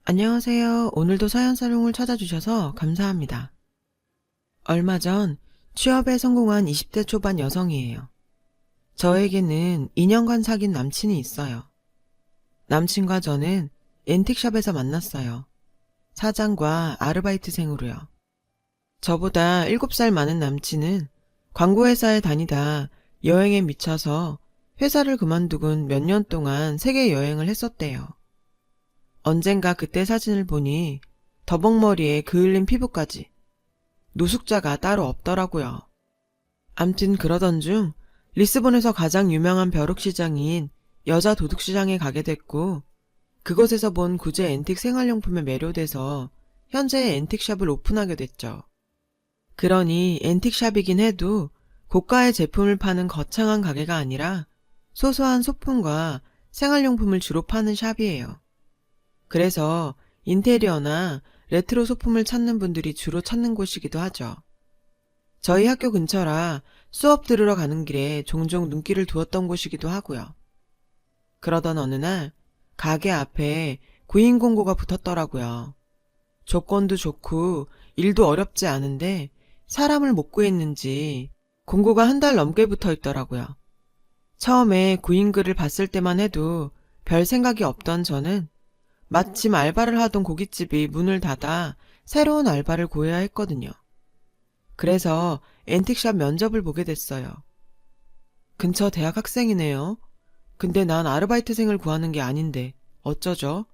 안녕하세요. 오늘도 사연사롱을 찾아주셔서 감사합니다. 얼마 전 취업에 성공한 20대 초반 여성이에요. 저에게는 2년간 사귄 남친이 있어요. 남친과 저는 앤틱샵에서 만났어요. 사장과 아르바이트생으로요. 저보다 7살 많은 남친은 광고회사에 다니다 여행에 미쳐서 회사를 그만두곤 몇 년 동안 세계 여행을 했었대요. 언젠가 그때 사진을 보니 더벅머리에 그을린 피부까지 노숙자가 따로 없더라고요. 암튼 그러던 중 리스본에서 가장 유명한 벼룩시장인 여자 도둑시장에 가게 됐고, 그곳에서 본 구제 앤틱 생활용품에 매료돼서 현재 앤틱샵을 오픈하게 됐죠. 그러니 앤틱샵이긴 해도 고가의 제품을 파는 거창한 가게가 아니라 소소한 소품과 생활용품을 주로 파는 샵이에요. 그래서 인테리어나 레트로 소품을 찾는 분들이 주로 찾는 곳이기도 하죠. 저희 학교 근처라 수업 들으러 가는 길에 종종 눈길을 두었던 곳이기도 하고요. 그러던 어느 날 가게 앞에 구인 공고가 붙었더라고요. 조건도 좋고 일도 어렵지 않은데 사람을 못 구했는지 공고가 한 달 넘게 붙어 있더라고요. 처음에 구인글을 봤을 때만 해도 별 생각이 없던 저는 마침 알바를 하던 고깃집이 문을 닫아 새로운 알바를 구해야 했거든요. 그래서 앤틱샵 면접을 보게 됐어요. 근처 대학 학생이네요. 근데 난 아르바이트생을 구하는 게 아닌데 어쩌죠?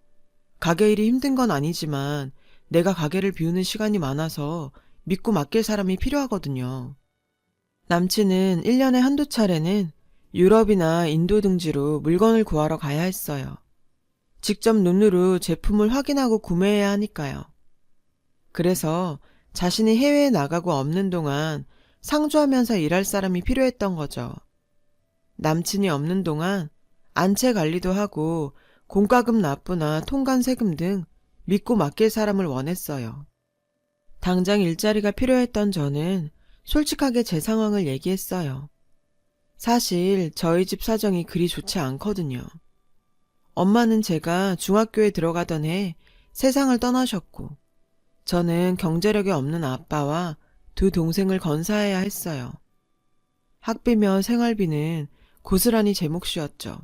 가게 일이 힘든 건 아니지만 내가 가게를 비우는 시간이 많아서 믿고 맡길 사람이 필요하거든요. 남친은 1년에 한두 차례는 유럽이나 인도 등지로 물건을 구하러 가야 했어요. 직접 눈으로 제품을 확인하고 구매해야 하니까요. 그래서 자신이 해외에 나가고 없는 동안 상주하면서 일할 사람이 필요했던 거죠. 남친이 없는 동안 안채 관리도 하고 공과금 납부나 통관 세금 등 믿고 맡길 사람을 원했어요. 당장 일자리가 필요했던 저는 솔직하게 제 상황을 얘기했어요. 사실 저희 집 사정이 그리 좋지 않거든요. 엄마는 제가 중학교에 들어가던 해 세상을 떠나셨고, 저는 경제력이 없는 아빠와 두 동생을 건사해야 했어요. 학비며 생활비는 고스란히 제 몫이었죠.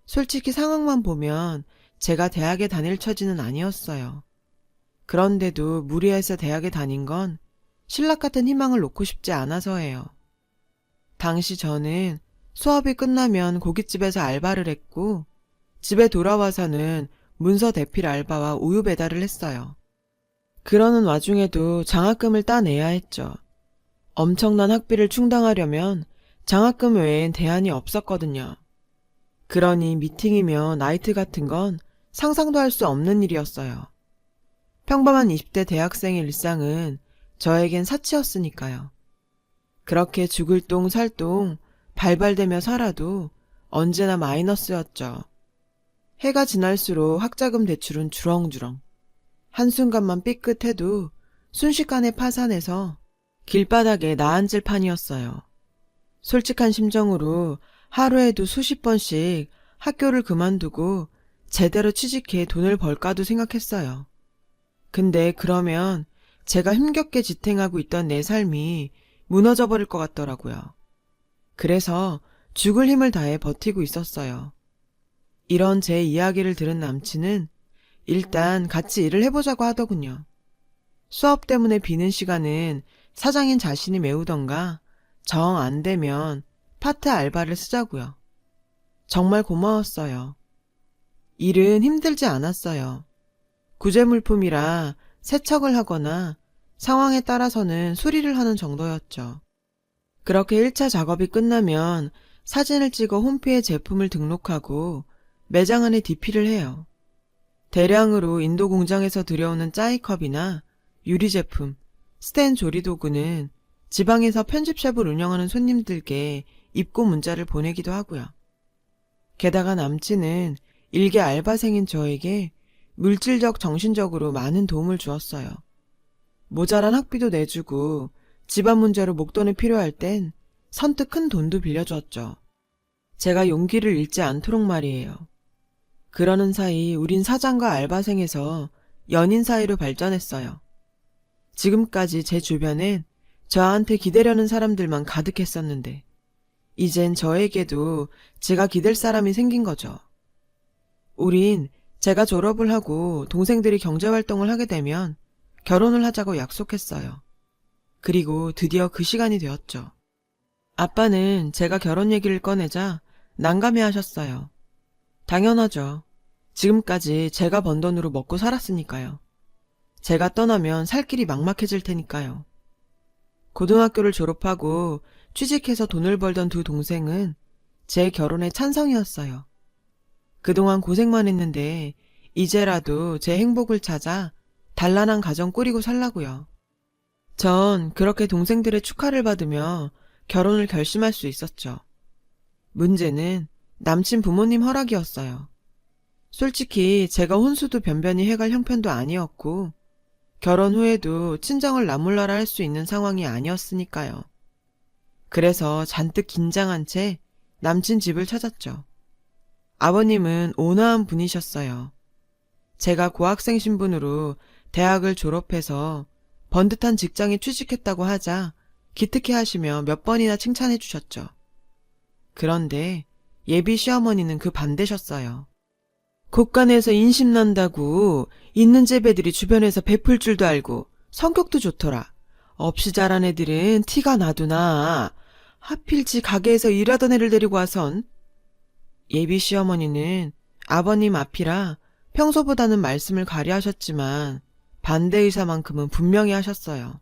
솔직히 상황만 보면 제가 대학에 다닐 처지는 아니었어요. 그런데도 무리해서 대학에 다닌 건 신락 같은 희망을 놓고 싶지 않아서예요. 당시 저는 수업이 끝나면 고깃집에서 알바를 했고, 집에 돌아와서는 문서 대필 알바와 우유 배달을 했어요. 그러는 와중에도 장학금을 따내야 했죠. 엄청난 학비를 충당하려면 장학금 외엔 대안이 없었거든요. 그러니 미팅이며 나이트 같은 건 상상도 할 수 없는 일이었어요. 평범한 20대 대학생의 일상은 저에겐 사치였으니까요. 그렇게 죽을 똥 살 똥 발발대며 살아도 언제나 마이너스였죠. 해가 지날수록 학자금 대출은 주렁주렁. 한순간만 삐끗해도 순식간에 파산해서 길바닥에 나앉을 판이었어요. 솔직한 심정으로 하루에도 수십 번씩 학교를 그만두고 제대로 취직해 돈을 벌까도 생각했어요. 근데 그러면 제가 힘겹게 지탱하고 있던 내 삶이 무너져 버릴 것 같더라고요. 그래서 죽을 힘을 다해 버티고 있었어요. 이런 제 이야기를 들은 남친은 일단 같이 일을 해보자고 하더군요. 수업 때문에 비는 시간은 사장인 자신이 메우던가 정 안 되면 파트 알바를 쓰자고요. 정말 고마웠어요. 일은 힘들지 않았어요. 구제물품이라 세척을 하거나 상황에 따라서는 수리를 하는 정도였죠. 그렇게 1차 작업이 끝나면 사진을 찍어 홈피에 제품을 등록하고 매장 안에 DP를 해요. 대량으로 인도 공장에서 들여오는 짜이컵이나 유리 제품, 스텐 조리도구는 지방에서 편집샵을 운영하는 손님들께 입고 문자를 보내기도 하고요. 게다가 남친은 일개 알바생인 저에게 물질적, 정신적으로 많은 도움을 주었어요. 모자란 학비도 내주고 집안 문제로 목돈이 필요할 땐 선뜻 큰 돈도 빌려주었죠. 제가 용기를 잃지 않도록 말이에요. 그러는 사이 우린 사장과 알바생에서 연인 사이로 발전했어요. 지금까지 제 주변엔 저한테 기대려는 사람들만 가득했었는데 이젠 저에게도 제가 기댈 사람이 생긴 거죠. 우린 제가 졸업을 하고 동생들이 경제활동을 하게 되면 결혼을 하자고 약속했어요. 그리고 드디어 그 시간이 되었죠. 아빠는 제가 결혼 얘기를 꺼내자 난감해 하셨어요. 당연하죠. 지금까지 제가 번 돈으로 먹고 살았으니까요. 제가 떠나면 살 길이 막막해질 테니까요. 고등학교를 졸업하고 취직해서 돈을 벌던 두 동생은 제 결혼에 찬성이었어요. 그동안 고생만 했는데 이제라도 제 행복을 찾아 단란한 가정 꾸리고 살라고요. 전 그렇게 동생들의 축하를 받으며 결혼을 결심할 수 있었죠. 문제는 남친 부모님 허락이었어요. 솔직히 제가 혼수도 변변히 해갈 형편도 아니었고 결혼 후에도 친정을 나몰라라 할 수 있는 상황이 아니었으니까요. 그래서 잔뜩 긴장한 채 남친 집을 찾았죠. 아버님은 온화한 분이셨어요. 제가 고학생 신분으로 대학을 졸업해서 번듯한 직장에 취직했다고 하자 기특해 하시며 몇 번이나 칭찬해 주셨죠. 그런데 예비 시어머니는 그 반대셨어요. 곳간에서 인심난다고 있는 집 애들이 주변에서 베풀 줄도 알고 성격도 좋더라. 없이 자란 애들은 티가 나도 나. 하필 지 가게에서 일하던 애를 데리고 와선. 예비 시어머니는 아버님 앞이라 평소보다는 말씀을 가려하셨지만 반대 의사만큼은 분명히 하셨어요.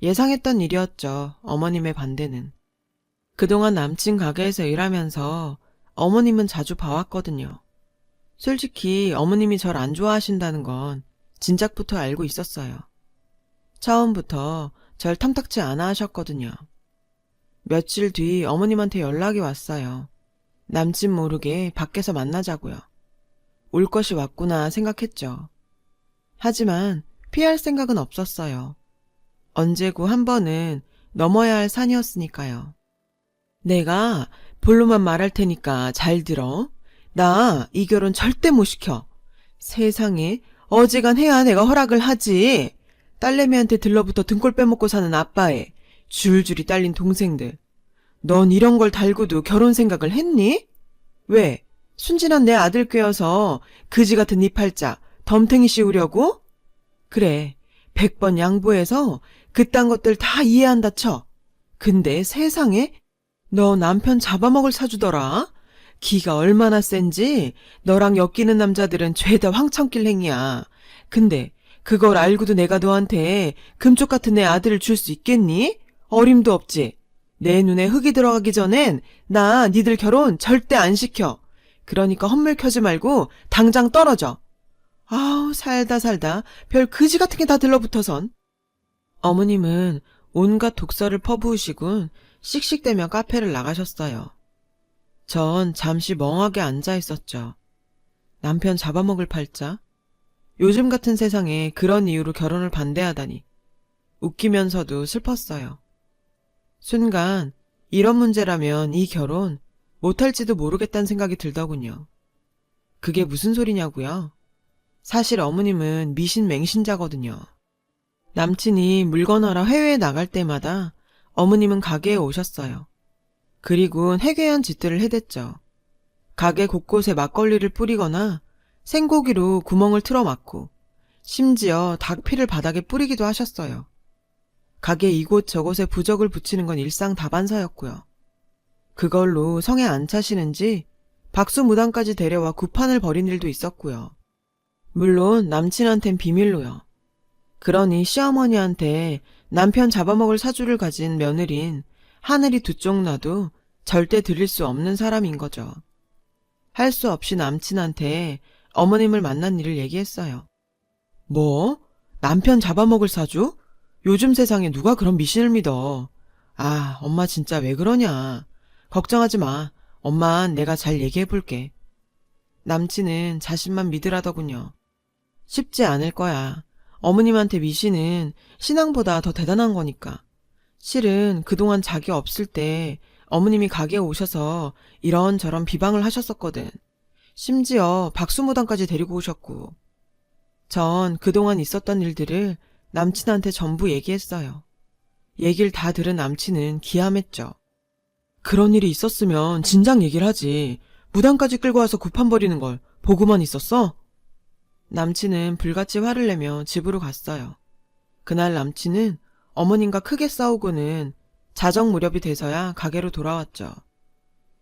예상했던 일이었죠, 어머님의 반대는. 그동안 남친 가게에서 일하면서 어머님은 자주 봐왔거든요. 솔직히 어머님이 절 안 좋아하신다는 건 진작부터 알고 있었어요. 처음부터 절 탐탁치 않아 하셨거든요. 며칠 뒤 어머님한테 연락이 왔어요. 남친 모르게 밖에서 만나자고요. 올 것이 왔구나 생각했죠. 하지만 피할 생각은 없었어요. 언제고 한 번은 넘어야 할 산이었으니까요. 내가 본로만 말할 테니까 잘 들어. 나 이 결혼 절대 못 시켜. 세상에 어지간 해야 내가 허락을 하지. 딸내미한테 들러붙어 등골 빼먹고 사는 아빠에 줄줄이 딸린 동생들. 넌 이런 걸 달고도 결혼 생각을 했니? 왜? 순진한 내 아들 꿰어서 그지 같은 네 팔자 덤탱이 씌우려고? 그래, 100번 양보해서 그딴 것들 다 이해한다 쳐. 근데 세상에 너 남편 잡아먹을 사주더라. 기가 얼마나 센지 너랑 엮이는 남자들은 죄다 황천길 행이야. 근데 그걸 알고도 내가 너한테 금쪽 같은 내 아들을 줄 수 있겠니? 어림도 없지. 내 눈에 흙이 들어가기 전엔 나 니들 결혼 절대 안 시켜. 그러니까 헛물 켜지 말고 당장 떨어져. 아우 살다 별 그지 같은 게 다 들러붙어선. 어머님은 온갖 독설을 퍼부으시곤 씩씩대며 카페를 나가셨어요. 전 잠시 멍하게 앉아 있었죠. 남편 잡아먹을 팔자? 요즘 같은 세상에 그런 이유로 결혼을 반대하다니. 웃기면서도 슬펐어요. 순간 이런 문제라면 이 결혼 못할지도 모르겠다는 생각이 들더군요. 그게 무슨 소리냐고요? 사실 어머님은 미신맹신자거든요. 남친이 물건 하러 해외에 나갈 때마다 어머님은 가게에 오셨어요. 그리곤 해괴한 짓들을 해댔죠. 가게 곳곳에 막걸리를 뿌리거나 생고기로 구멍을 틀어막고 심지어 닭피를 바닥에 뿌리기도 하셨어요. 가게 이곳저곳에 부적을 붙이는 건 일상 다반사였고요. 그걸로 성에 안 차시는지 박수무당까지 데려와 구판을 벌인 일도 있었고요. 물론 남친한텐 비밀로요. 그러니 시어머니한테 남편 잡아먹을 사주를 가진 며느린 하늘이 두 쪽 나도 절대 드릴 수 없는 사람인 거죠. 할 수 없이 남친한테 어머님을 만난 일을 얘기했어요. 뭐? 남편 잡아먹을 사주? 요즘 세상에 누가 그런 미신을 믿어. 아, 엄마 진짜 왜 그러냐. 걱정하지 마. 엄만 내가 잘 얘기해볼게. 남친은 자신만 믿으라더군요. 쉽지 않을 거야. 어머님한테 미신은 신앙보다 더 대단한 거니까. 실은 그동안 자기 없을 때 어머님이 가게에 오셔서 이런저런 비방을 하셨었거든. 심지어 박수무당까지 데리고 오셨고. 전 그동안 있었던 일들을 남친한테 전부 얘기했어요. 얘기를 다 들은 남친은 기함했죠. 그런 일이 있었으면 진작 얘기를 하지. 무당까지 끌고 와서 구판버리는 걸 보고만 있었어? 남친은 불같이 화를 내며 집으로 갔어요. 그날 남친은 어머님과 크게 싸우고는 자정 무렵이 돼서야 가게로 돌아왔죠.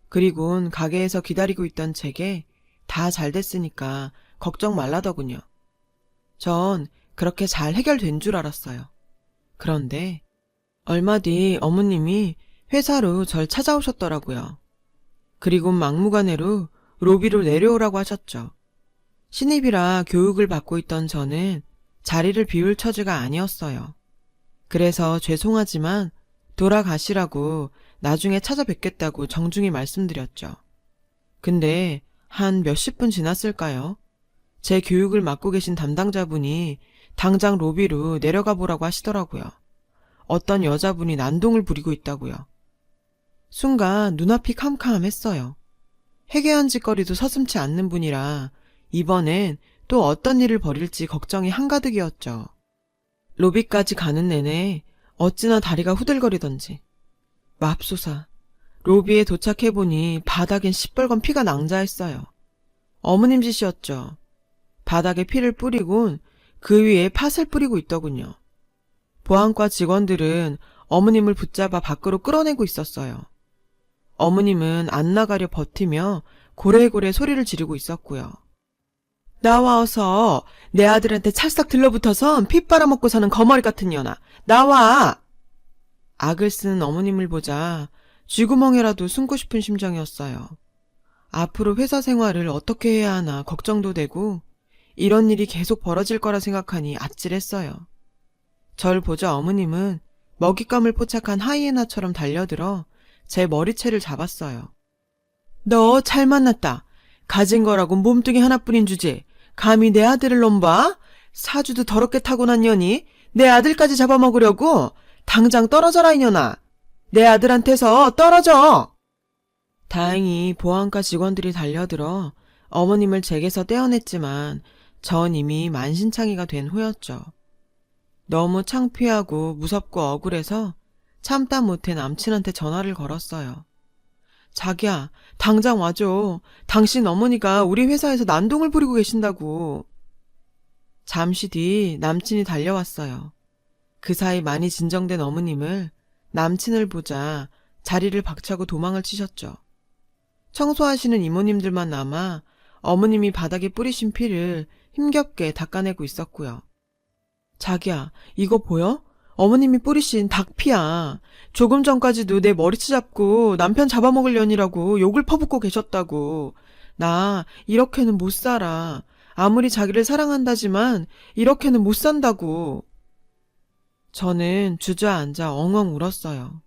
그리곤 가게에서 기다리고 있던 제게 다 잘 됐으니까 걱정 말라더군요. 전 그렇게 잘 해결된 줄 알았어요. 그런데 얼마 뒤 어머님이 회사로 절 찾아오셨더라고요. 그리고 막무가내로 로비로 내려오라고 하셨죠. 신입이라 교육을 받고 있던 저는 자리를 비울 처지가 아니었어요. 그래서 죄송하지만 돌아가시라고 나중에 찾아뵙겠다고 정중히 말씀드렸죠. 근데 한 몇십 분 지났을까요? 제 교육을 맡고 계신 담당자분이 당장 로비로 내려가 보라고 하시더라고요. 어떤 여자분이 난동을 부리고 있다고요. 순간 눈앞이 캄캄했어요. 해괴한 짓거리도 서슴지 않는 분이라 이번엔 또 어떤 일을 벌일지 걱정이 한가득이었죠. 로비까지 가는 내내 어찌나 다리가 후들거리던지. 맙소사, 로비에 도착해보니 바닥엔 시뻘건 피가 낭자했어요. 어머님 짓이었죠. 바닥에 피를 뿌리곤 그 위에 팥을 뿌리고 있더군요. 보안과 직원들은 어머님을 붙잡아 밖으로 끌어내고 있었어요. 어머님은 안 나가려 버티며 고래고래 소리를 지르고 있었고요. 나와서 내 아들한테 찰싹 들러붙어서 피 빨아먹고 사는 거머리 같은 년아. 나와! 악을 쓰는 어머님을 보자 쥐구멍에라도 숨고 싶은 심정이었어요. 앞으로 회사 생활을 어떻게 해야 하나 걱정도 되고 이런 일이 계속 벌어질 거라 생각하니 아찔했어요. 절 보자 어머님은 먹잇감을 포착한 하이에나처럼 달려들어 제 머리채를 잡았어요. 너 잘 만났다. 가진 거라고 몸뚱이 하나뿐인 주제. 감히 내 아들을 넘봐? 사주도 더럽게 타고난 년이 내 아들까지 잡아먹으려고? 당장 떨어져라 이년아. 내 아들한테서 떨어져. 다행히 보안과 직원들이 달려들어 어머님을 제게서 떼어냈지만 전 이미 만신창이가 된 후였죠. 너무 창피하고 무섭고 억울해서 참다 못해 남친한테 전화를 걸었어요. 자기야, 당장 와줘. 당신 어머니가 우리 회사에서 난동을 부리고 계신다고. 잠시 뒤 남친이 달려왔어요. 그 사이 많이 진정된 어머님을 남친을 보자 자리를 박차고 도망을 치셨죠. 청소하시는 이모님들만 남아 어머님이 바닥에 뿌리신 피를 힘겹게 닦아내고 있었고요. 자기야, 이거 보여? 어머님이 뿌리신 닭피야. 조금 전까지도 내 머리채 잡고 남편 잡아먹으려니라고 욕을 퍼붓고 계셨다고. 나 이렇게는 못 살아. 아무리 자기를 사랑한다지만 이렇게는 못 산다고. 저는 주저앉아 엉엉 울었어요.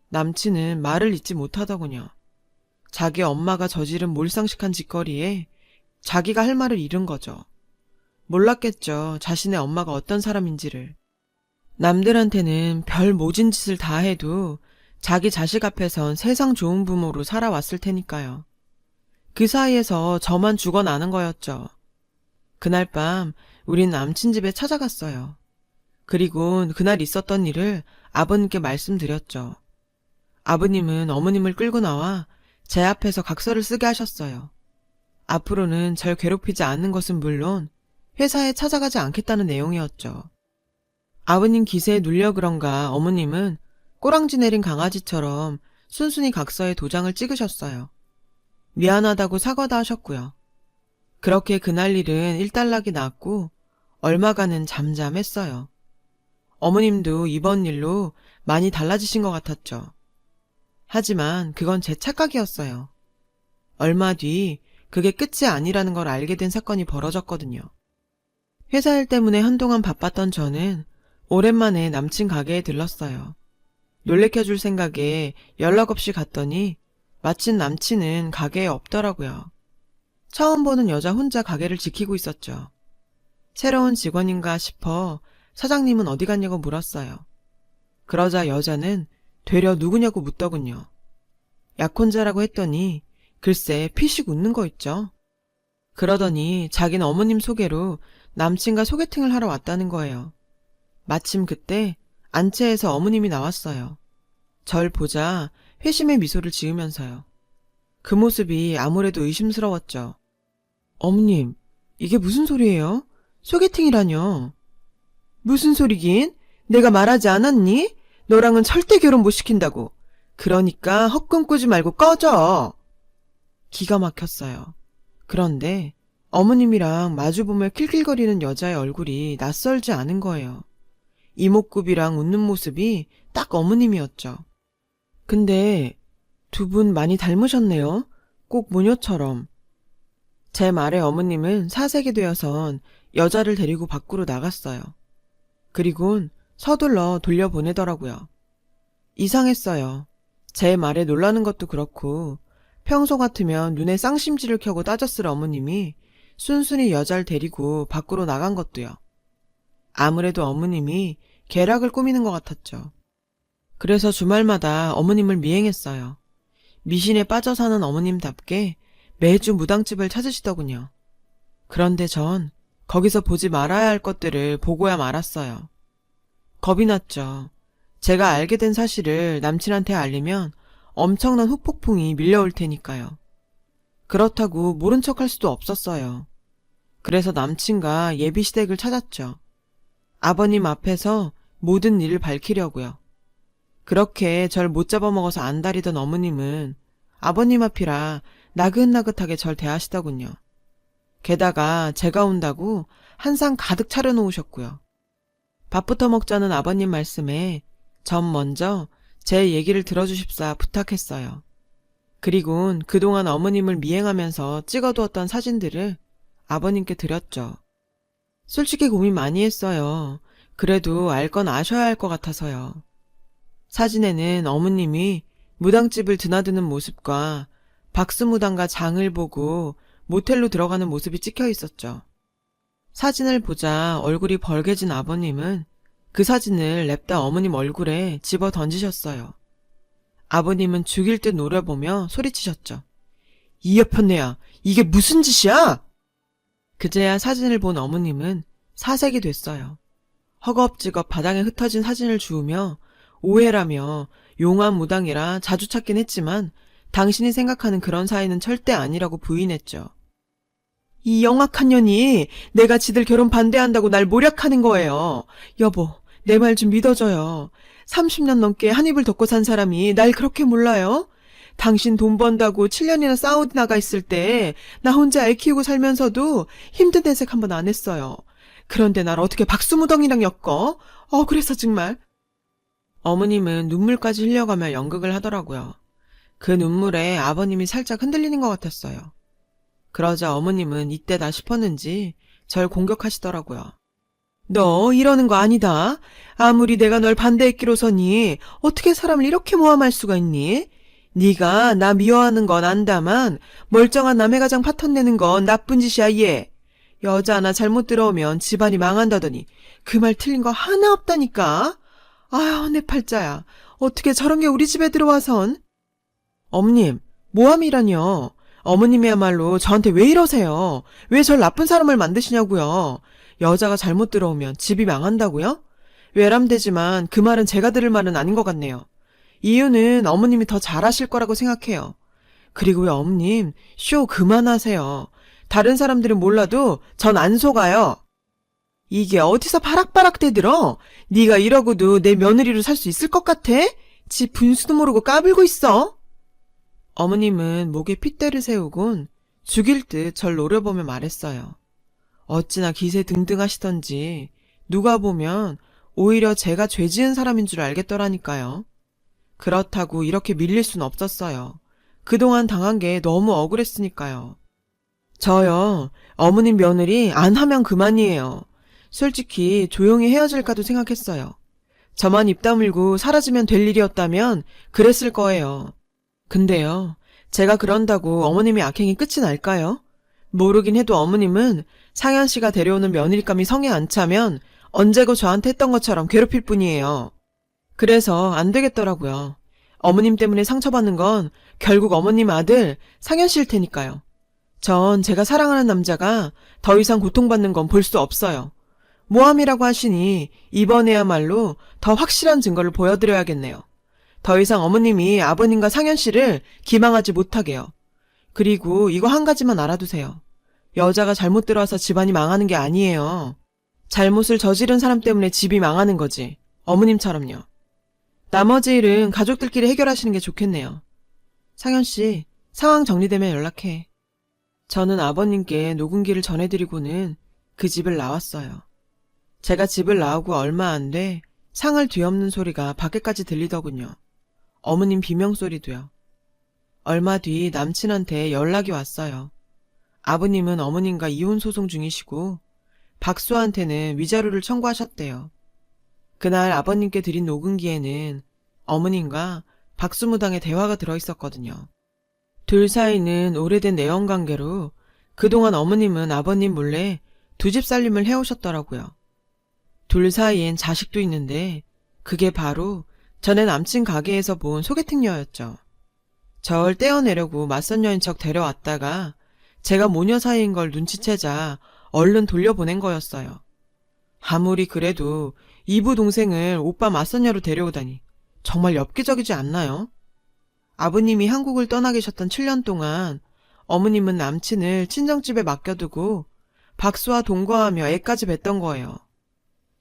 남친은 말을 잇지 못하더군요. 자기 엄마가 저지른 몰상식한 짓거리에 자기가 할 말을 잃은 거죠. 몰랐겠죠. 자신의 엄마가 어떤 사람인지를. 남들한테는 별 모진 짓을 다 해도 자기 자식 앞에선 세상 좋은 부모로 살아왔을 테니까요. 그 사이에서 저만 죽어나는 거였죠. 그날 밤 우린 남친 집에 찾아갔어요. 그리고 그날 있었던 일을 아버님께 말씀드렸죠. 아버님은 어머님을 끌고 나와 제 앞에서 각서를 쓰게 하셨어요. 앞으로는 절 괴롭히지 않는 것은 물론 회사에 찾아가지 않겠다는 내용이었죠. 아버님 기세에 눌려 그런가 어머님은 꼬랑지 내린 강아지처럼 순순히 각서에 도장을 찍으셨어요. 미안하다고 사과도 하셨고요. 그렇게 그날 일은 일단락이 났고 얼마간은 잠잠했어요. 어머님도 이번 일로 많이 달라지신 것 같았죠. 하지만 그건 제 착각이었어요. 얼마 뒤 그게 끝이 아니라는 걸 알게 된 사건이 벌어졌거든요. 회사 일 때문에 한동안 바빴던 저는 오랜만에 남친 가게에 들렀어요. 놀래켜줄 생각에 연락 없이 갔더니 마침 남친은 가게에 없더라고요. 처음 보는 여자 혼자 가게를 지키고 있었죠. 새로운 직원인가 싶어 사장님은 어디 갔냐고 물었어요. 그러자 여자는 되려 누구냐고 묻더군요. 약혼자라고 했더니 글쎄 피식 웃는 거 있죠. 그러더니 자기는 어머님 소개로 남친과 소개팅을 하러 왔다는 거예요. 마침 그때 안채에서 어머님이 나왔어요. 절 보자 회심의 미소를 지으면서요. 그 모습이 아무래도 의심스러웠죠. 어머님, 이게 무슨 소리예요? 소개팅이라뇨? 무슨 소리긴? 내가 말하지 않았니? 너랑은 절대 결혼 못 시킨다고. 그러니까 헛꿈 꾸지 말고 꺼져. 기가 막혔어요. 그런데 어머님이랑 마주보며 킬킬거리는 여자의 얼굴이 낯설지 않은 거예요. 이목구비랑 웃는 모습이 딱 어머님이었죠. 근데 두 분 많이 닮으셨네요. 꼭 모녀처럼. 제 말에 어머님은 사색이 되어선 여자를 데리고 밖으로 나갔어요. 그리곤 서둘러 돌려보내더라고요. 이상했어요. 제 말에 놀라는 것도 그렇고 평소 같으면 눈에 쌍심지를 켜고 따졌을 어머님이 순순히 여자를 데리고 밖으로 나간 것도요. 아무래도 어머님이 계략을 꾸미는 것 같았죠. 그래서 주말마다 어머님을 미행했어요. 미신에 빠져 사는 어머님답게 매주 무당집을 찾으시더군요. 그런데 전 거기서 보지 말아야 할 것들을 보고야 말았어요. 겁이 났죠. 제가 알게 된 사실을 남친한테 알리면 엄청난 후폭풍이 밀려올 테니까요. 그렇다고 모른 척할 수도 없었어요. 그래서 남친과 예비시댁을 찾았죠. 아버님 앞에서 모든 일을 밝히려고요. 그렇게 절 못 잡아먹어서 안달이던 어머님은 아버님 앞이라 나긋나긋하게 절 대하시더군요. 게다가 제가 온다고 한 상 가득 차려놓으셨고요. 밥부터 먹자는 아버님 말씀에 전 먼저 제 얘기를 들어주십사 부탁했어요. 그리곤 그동안 어머님을 미행하면서 찍어두었던 사진들을 아버님께 드렸죠. 솔직히 고민 많이 했어요. 그래도 알 건 아셔야 할 것 같아서요. 사진에는 어머님이 무당집을 드나드는 모습과 박수무당과 장을 보고 모텔로 들어가는 모습이 찍혀 있었죠. 사진을 보자 얼굴이 벌개진 아버님은 그 사진을 냅다 어머님 얼굴에 집어 던지셨어요. 아버님은 죽일 듯 노려보며 소리치셨죠. 이 여편네야, 이게 무슨 짓이야? 그제야 사진을 본 어머님은 사색이 됐어요. 허겁지겁 바닥에 흩어진 사진을 주우며 오해라며 용한 무당이라 자주 찾긴 했지만 당신이 생각하는 그런 사이는 절대 아니라고 부인했죠. 이 영악한 년이 내가 지들 결혼 반대한다고 날 모략하는 거예요. 여보, 내 말 좀 믿어줘요. 30년 넘게 한 입을 덮고 산 사람이 날 그렇게 몰라요? 당신 돈 번다고 7년이나 사우디 나가 있을 때 나 혼자 애 키우고 살면서도 힘든 내색 한 번 안 했어요. 그런데 날 어떻게 박수무덩이랑 엮어? 그래서 정말. 어머님은 눈물까지 흘려가며 연극을 하더라고요. 그 눈물에 아버님이 살짝 흔들리는 것 같았어요. 그러자 어머님은 이때다 싶었는지 절 공격하시더라고요. 너 이러는 거 아니다. 아무리 내가 널 반대했기로서니 어떻게 사람을 이렇게 모함할 수가 있니? 네가 나 미워하는 건 안다만 멀쩡한 남의 가장 파탄내는 건 나쁜 짓이야 얘. 여자 하나 잘못 들어오면 집안이 망한다더니 그 말 틀린 거 하나 없다니까. 아휴 내 팔자야. 어떻게 저런 게 우리 집에 들어와선. 어머님 모함이라뇨. 어머님이야말로 저한테 왜 이러세요? 왜 절 나쁜 사람을 만드시냐고요. 여자가 잘못 들어오면 집이 망한다고요? 외람되지만 그 말은 제가 들을 말은 아닌 것 같네요. 이유는 어머님이 더 잘하실 거라고 생각해요. 그리고 왜 어머님 쇼 그만하세요. 다른 사람들은 몰라도 전 안 속아요. 이게 어디서 바락바락 대들어? 네가 이러고도 내 며느리로 살 수 있을 것 같아? 지 분수도 모르고 까불고 있어? 어머님은 목에 핏대를 세우곤 죽일 듯 절 노려보며 말했어요. 어찌나 기세 등등하시던지 누가 보면 오히려 제가 죄 지은 사람인 줄 알겠더라니까요. 그렇다고 이렇게 밀릴 순 없었어요. 그동안 당한 게 너무 억울했으니까요. 저요, 어머님 며느리 안 하면 그만이에요. 솔직히 조용히 헤어질까도 생각했어요. 저만 입 다물고 사라지면 될 일이었다면 그랬을 거예요. 근데요, 제가 그런다고 어머님이 악행이 끝이 날까요? 모르긴 해도 어머님은 상현 씨가 데려오는 며느리감이 성에 안 차면 언제고 저한테 했던 것처럼 괴롭힐 뿐이에요. 그래서 안 되겠더라고요. 어머님 때문에 상처받는 건 결국 어머님 아들 상현 씨일 테니까요. 전 제가 사랑하는 남자가 더 이상 고통받는 건 볼 수 없어요. 모함이라고 하시니 이번에야말로 더 확실한 증거를 보여드려야겠네요. 더 이상 어머님이 아버님과 상현 씨를 기망하지 못하게요. 그리고 이거 한 가지만 알아두세요. 여자가 잘못 들어와서 집안이 망하는 게 아니에요. 잘못을 저지른 사람 때문에 집이 망하는 거지. 어머님처럼요. 나머지 일은 가족들끼리 해결하시는 게 좋겠네요. 상현 씨, 상황 정리되면 연락해. 저는 아버님께 녹음기를 전해드리고는 그 집을 나왔어요. 제가 집을 나오고 얼마 안 돼 상을 뒤엎는 소리가 밖에까지 들리더군요. 어머님 비명소리도요. 얼마 뒤 남친한테 연락이 왔어요. 아버님은 어머님과 이혼 소송 중이시고 박수한테는 위자료를 청구하셨대요. 그날 아버님께 드린 녹음기에는 어머님과 박수무당의 대화가 들어있었거든요. 둘 사이는 오래된 내연관계로 그동안 어머님은 아버님 몰래 두 집 살림을 해오셨더라고요. 둘 사이엔 자식도 있는데 그게 바로 전에 남친 가게에서 본 소개팅녀였죠. 절 떼어내려고 맞선 여인 척 데려왔다가 제가 모녀 사이인 걸 눈치채자 얼른 돌려보낸 거였어요. 아무리 그래도 이부 동생을 오빠 맞선녀로 데려오다니 정말 엽기적이지 않나요? 아버님이 한국을 떠나 계셨던 7년 동안 어머님은 남친을 친정집에 맡겨두고 박수와 동거하며 애까지 뵀던 거예요.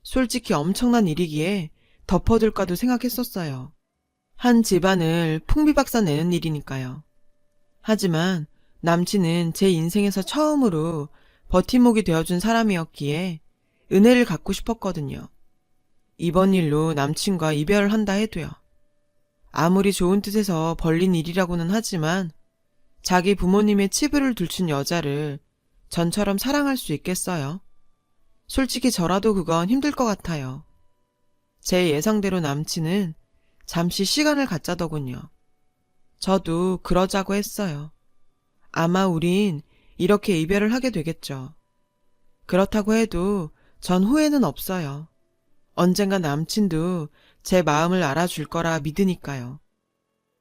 솔직히 엄청난 일이기에 덮어둘까도 생각했었어요. 한 집안을 풍비박산 내는 일이니까요. 하지만 남친은 제 인생에서 처음으로 버팀목이 되어준 사람이었기에 은혜를 갚고 싶었거든요. 이번 일로 남친과 이별을 한다 해도요. 아무리 좋은 뜻에서 벌린 일이라고는 하지만 자기 부모님의 치부를 들춘 여자를 전처럼 사랑할 수 있겠어요? 솔직히 저라도 그건 힘들 것 같아요. 제 예상대로 남친은 잠시 시간을 갖자더군요. 저도 그러자고 했어요. 아마 우린 이렇게 이별을 하게 되겠죠. 그렇다고 해도 전 후회는 없어요. 언젠가 남친도 제 마음을 알아줄 거라 믿으니까요.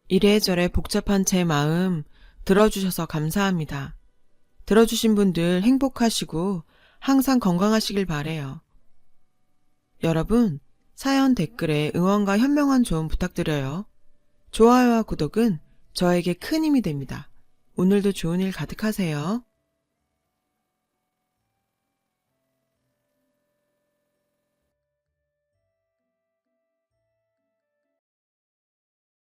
이래저래 복잡한 제 마음 들어주셔서 감사합니다. 들어주신 분들 행복하시고 항상 건강하시길 바래요. 여러분, 사연 댓글에 응원과 현명한 조언 부탁드려요. 좋아요와 구독은 저에게 큰 힘이 됩니다. 오늘도 좋은 일 가득하세요.